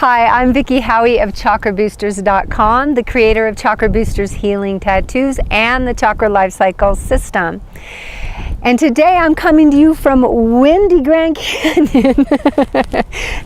Hi, I'm Vicki Howie of ChakraBoosters.com, the creator of Chakra Boosters Healing Tattoos and the Chakra Life Cycle System. And today I'm coming to you from windy Grand Canyon.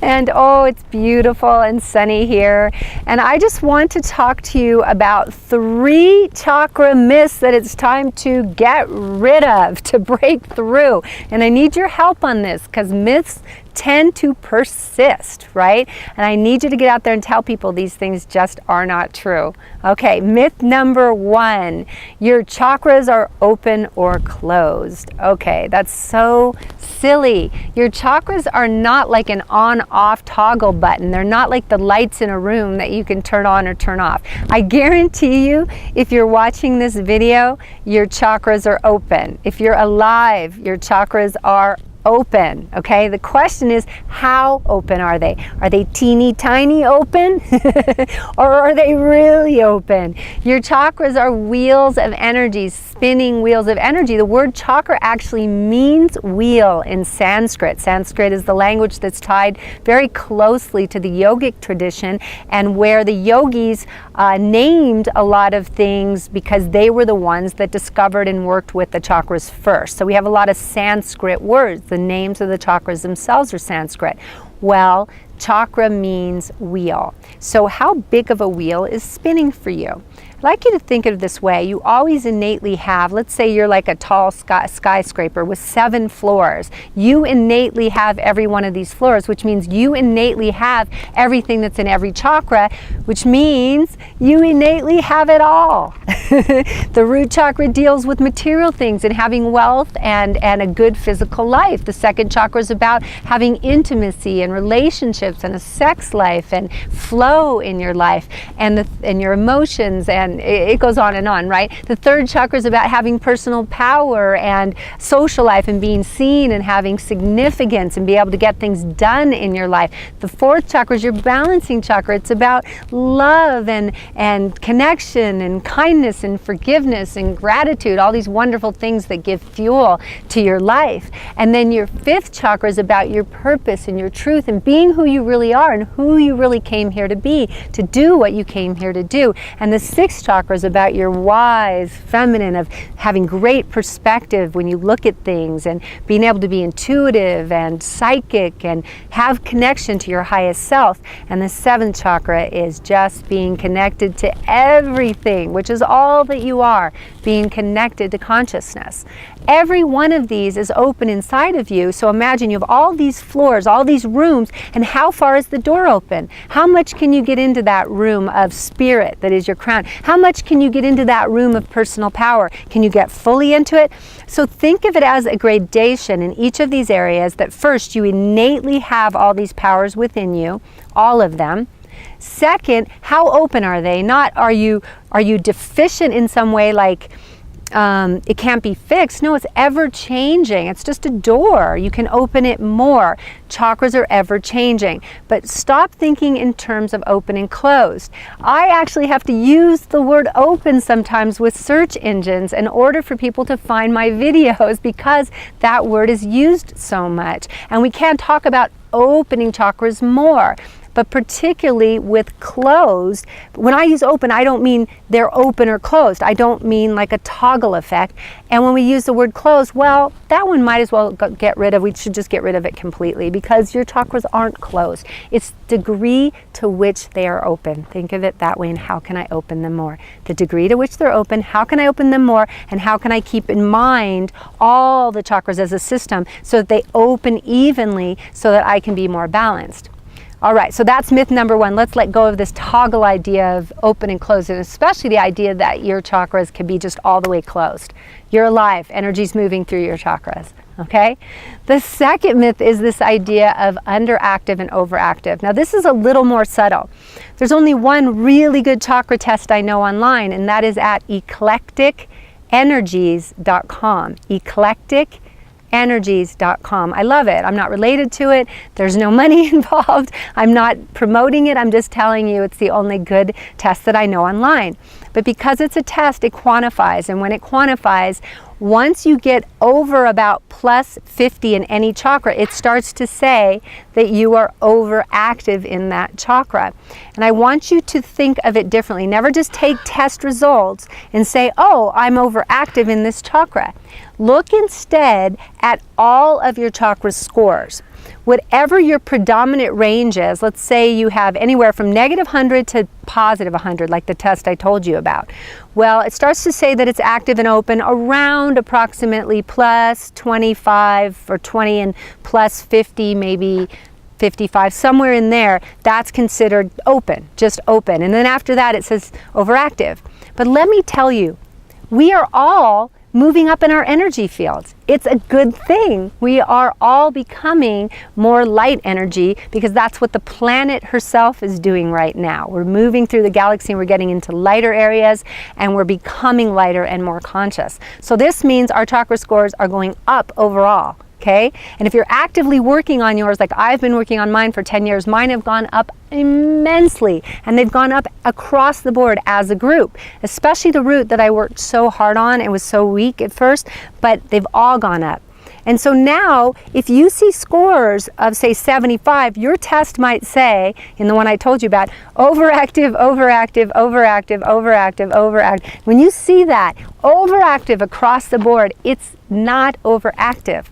And oh, it's beautiful and sunny here. And I just want to talk to you about 3 chakra myths that it's time to get rid of, to break through. And I need your help on this because myths tend to persist, right? And I need you to get out there and tell people these things just are not true. Okay, myth number 1, your chakras are open or closed. Okay, that's so silly. Your chakras are not like an on-off toggle button. They're not like the lights in a room that you can turn on or turn off. I guarantee you, if you're watching this video, your chakras are open. If you're alive, your chakras are open. Okay, the question is, how open are they? Are they teeny tiny open or are they really open? Your chakras are wheels of energy, spinning wheels of energy. The word chakra actually means wheel in Sanskrit. Sanskrit is the language that's tied very closely to the yogic tradition, and where the yogis named a lot of things because they were the ones that discovered and worked with the chakras first. So we have a lot of Sanskrit words. The names of the chakras themselves are Sanskrit. Well, chakra means wheel. So how big of a wheel is spinning for you? I'd like you to think of it this way. You always innately have, let's say you're like a tall skyscraper with 7 floors. You innately have every one of these floors, which means you innately have everything that's in every chakra, which means you innately have it all. The root chakra deals with material things and having wealth and a good physical life. The second chakra is about having intimacy and relationships and a sex life and flow in your life and your emotions, and it goes on, right? The third chakra is about having personal power and social life and being seen and having significance and be able to get things done in your life. The fourth chakra is your balancing chakra. It's about love and connection and kindness and forgiveness and gratitude, all these wonderful things that give fuel to your life. And then your fifth chakra is about your purpose and your truth and being who you really are and who you really came here to be, to do what you came here to do. And the sixth chakra is about your wise, feminine, of having great perspective when you look at things and being able to be intuitive and psychic and have connection to your highest self. And the seventh chakra is just being connected to everything, which is all that you are, being connected to consciousness. Every one of these is open inside of you. So imagine you have all these floors, all these rooms, and how far is the door open? How much can you get into that room of spirit that is your crown? How much can you get into that room of personal power? Can you get fully into it? So think of it as a gradation in each of these areas, that first you innately have all these powers within you, all of them. Second, how open are they? Not are you deficient in some way, like it can't be fixed. No, it's ever changing. It's just a door. You can open it more. Chakras are ever changing. But stop thinking in terms of open and closed. I actually have to use the word open sometimes with search engines in order for people to find my videos, because that word is used so much. And we can talk about opening chakras more. But particularly with closed, when I use open, I don't mean they're open or closed. I don't mean like a toggle effect. And when we use the word closed, well, that one might as well get rid of. We should just get rid of it completely, because your chakras aren't closed. It's degree to which they are open. Think of it that way. And how can I open them more? The degree to which they're open, how can I open them more? And how can I keep in mind all the chakras as a system so that they open evenly so that I can be more balanced? All right, so that's myth number 1. Let's let go of this toggle idea of open and closed, and especially the idea that your chakras can be just all the way closed. You're alive. Energy's moving through your chakras. Okay? The second myth is this idea of underactive and overactive. Now, this is a little more subtle. There's only one really good chakra test I know online, and that is at eclecticenergies.com. Energies.com. I love it. I'm not related to it. There's no money involved. I'm not promoting it. I'm just telling you it's the only good test that I know online. But because it's a test, it quantifies. And when it quantifies, Once you get over about plus 50 in any chakra, it starts to say that you are overactive in that chakra. And I want you to think of it differently. Never just take test results and say, oh, I'm overactive in this chakra. Look instead at all of your chakra scores. Whatever your predominant range is, let's say you have anywhere from negative 100 to positive 100, like the test I told you about. Well, it starts to say that it's active and open around approximately plus 25 or 20 and plus 50, maybe 55, somewhere in there. That's considered open, just open. And then after that, it says overactive. But let me tell you, we are all moving up in our energy fields. It's a good thing. We are all becoming more light energy because that's what the planet herself is doing right now. We're moving through the galaxy and we're getting into lighter areas and we're becoming lighter and more conscious. So this means our chakra scores are going up overall. Okay? And if you're actively working on yours, like I've been working on mine for 10 years, mine have gone up immensely. And they've gone up across the board as a group, especially the root that I worked so hard on and was so weak at first, but they've all gone up. And so now, if you see scores of, say, 75, your test might say, in the one I told you about, overactive, overactive, overactive, overactive, overactive. When you see that, overactive across the board, it's not overactive.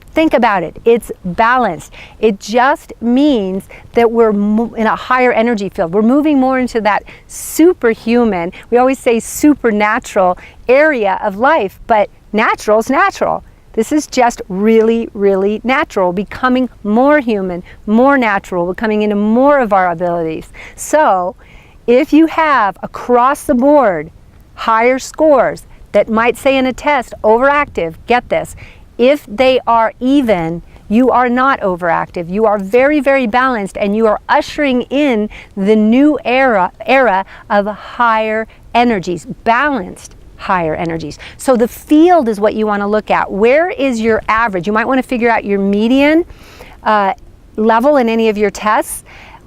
Think about it. It's balanced. It just means that we're in a higher energy field. We're moving more into that superhuman, we always say supernatural area of life, but natural is natural. This is just really, really natural, becoming more human, more natural, becoming into more of our abilities. So if you have across the board higher scores that might say in a test, overactive, get this, if they are even, you are not overactive. You are very, very balanced, and you are ushering in the new era of higher energies, balanced higher energies. So the field is what you want to look at. Where is your average? You might want to figure out your median level in any of your tests.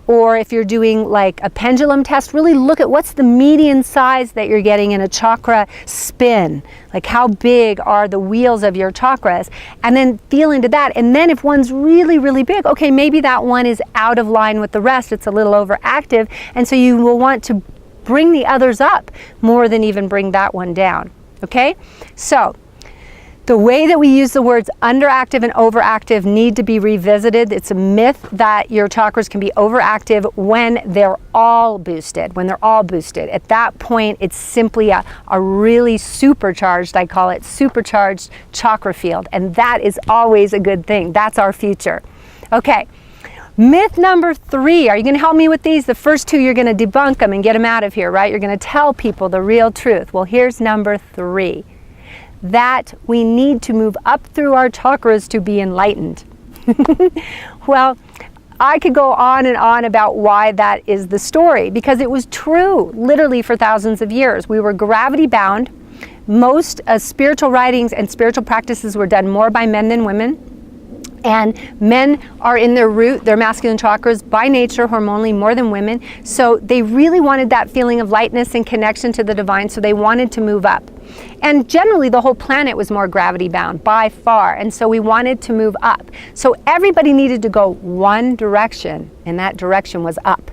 Or if you're doing like a pendulum test, really look at what's the median size that you're getting in a chakra spin. Like how big are the wheels of your chakras? And then feel into that. And then if one's really, really big, okay, maybe that one is out of line with the rest. It's a little overactive. And so you will want to bring the others up more than even bring that one down. Okay? So the way that we use the words underactive and overactive need to be revisited. It's a myth that your chakras can be overactive when they're all boosted. When they're all boosted. At that point, it's simply a really supercharged, I call it supercharged chakra field. And that is always a good thing. That's our future. Okay. Myth number 3. Are you going to help me with these? The first 2, you're going to debunk them and get them out of here, right? You're going to tell people the real truth. Well, here's number 3. That we need to move up through our chakras to be enlightened. Well, I could go on and on about why that is the story, because it was true literally for thousands of years. We were gravity bound. Most spiritual writings and spiritual practices were done more by men than women. And men are in their root, their masculine chakras, by nature, hormonally, more than women. So they really wanted that feeling of lightness and connection to the divine, so they wanted to move up. And generally, the whole planet was more gravity bound, by far. And so we wanted to move up. So everybody needed to go one direction, and that direction was up.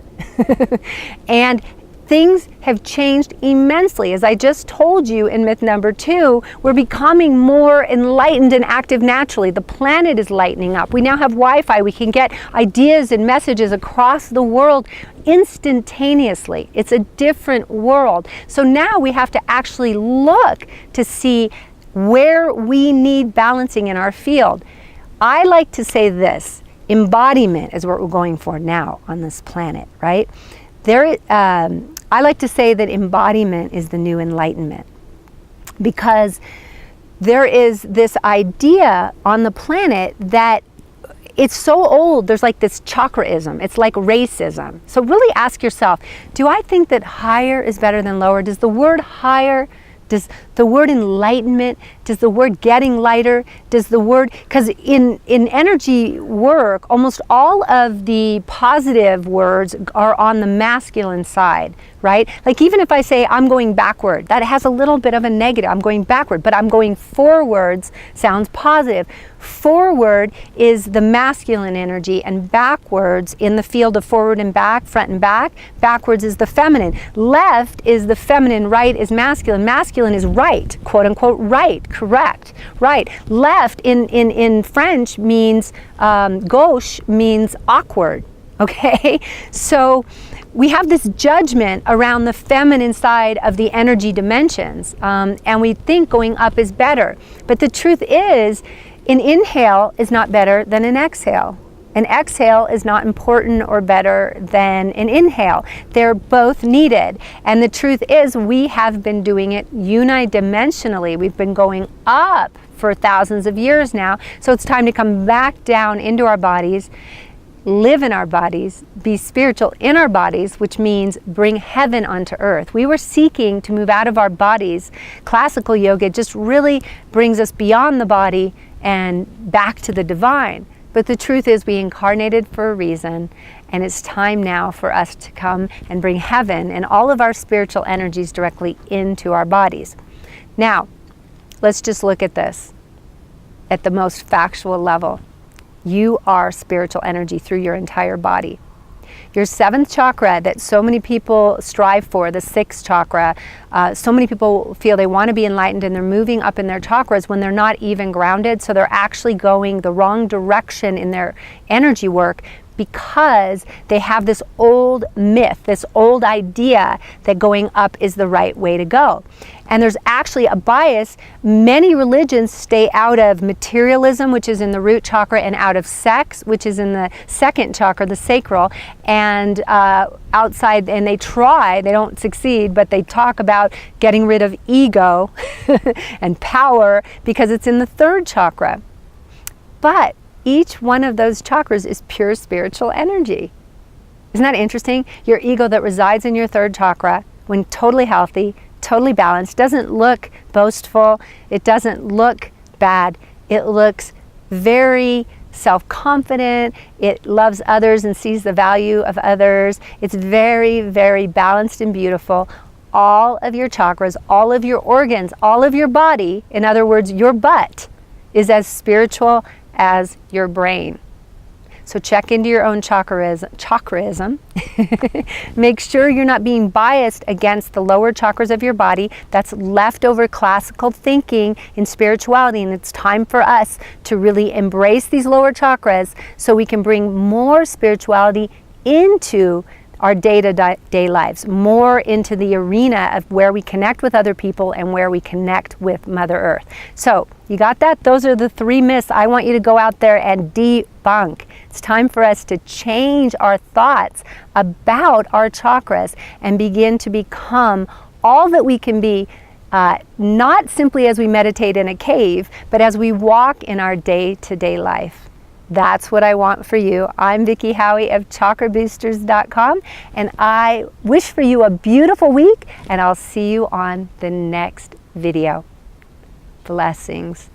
And things have changed immensely. As I just told you in myth number 2, we're becoming more enlightened and active naturally. The planet is lightening up. We now have Wi-Fi. We can get ideas and messages across the world instantaneously. It's a different world. So now we have to actually look to see where we need balancing in our field. I like to say this, embodiment is what we're going for now on this planet, right? I like to say that embodiment is the new enlightenment, because there is this idea on the planet that it's so old, there's like this chakraism, it's like racism. So really ask yourself, do I think that higher is better than lower? Does the word higher Does the word enlightenment, does the word getting lighter, does the word, because in energy work, almost all of the positive words are on the masculine side, right? Like even if I say I'm going backward, that has a little bit of a negative. I'm going backward, but I'm going forwards sounds positive. Forward is the masculine energy, and backwards, in the field of forward and back, front and back, backwards is the feminine. Left is the feminine, right is masculine. Masculine is right, quote unquote right, correct, right. Left in French means, gauche means awkward, okay? So we have this judgment around the feminine side of the energy dimensions, and we think going up is better. But the truth is, an inhale is not better than an exhale. An exhale is not important or better than an inhale. They're both needed. And the truth is, we have been doing it unidimensionally. We've been going up for thousands of years now. So it's time to come back down into our bodies, live in our bodies, be spiritual in our bodies, which means bring heaven onto earth. We were seeking to move out of our bodies. Classical yoga just really brings us beyond the body and back to the divine. But the truth is, we incarnated for a reason, and it's time now for us to come and bring heaven and all of our spiritual energies directly into our bodies. Now, let's just look at this at the most factual level. You are spiritual energy through your entire body. Your seventh chakra that so many people strive for, the sixth chakra, so many people feel they want to be enlightened and they're moving up in their chakras when they're not even grounded. So they're actually going the wrong direction in their energy work because they have this old myth, this old idea that going up is the right way to go. And there's actually a bias. Many religions stay out of materialism, which is in the root chakra, and out of sex, which is in the second chakra, the sacral, and outside, and they try, they don't succeed, but they talk about getting rid of ego and power because it's in the third chakra. But each one of those chakras is pure spiritual energy. Isn't that interesting? Your ego that resides in your third chakra, when totally healthy, totally balanced, doesn't look boastful, it doesn't look bad, it looks very self-confident, it loves others and sees the value of others, it's very, very balanced and beautiful. All of your chakras, all of your organs, all of your body, in other words, your butt, is as spiritual as your brain. So check into your own chakraism. Make sure you're not being biased against the lower chakras of your body. That's leftover classical thinking in spirituality, and it's time for us to really embrace these lower chakras so we can bring more spirituality into our day-to-day lives, more into the arena of where we connect with other people and where we connect with Mother Earth. So, you got that? Those are the 3 myths I want you to go out there and debunk. It's time for us to change our thoughts about our chakras and begin to become all that we can be, not simply as we meditate in a cave, but as we walk in our day-to-day life. That's what I want for you. I'm Vicki Howie of ChakraBoosters.com, and I wish for you a beautiful week, and I'll see you on the next video. Blessings.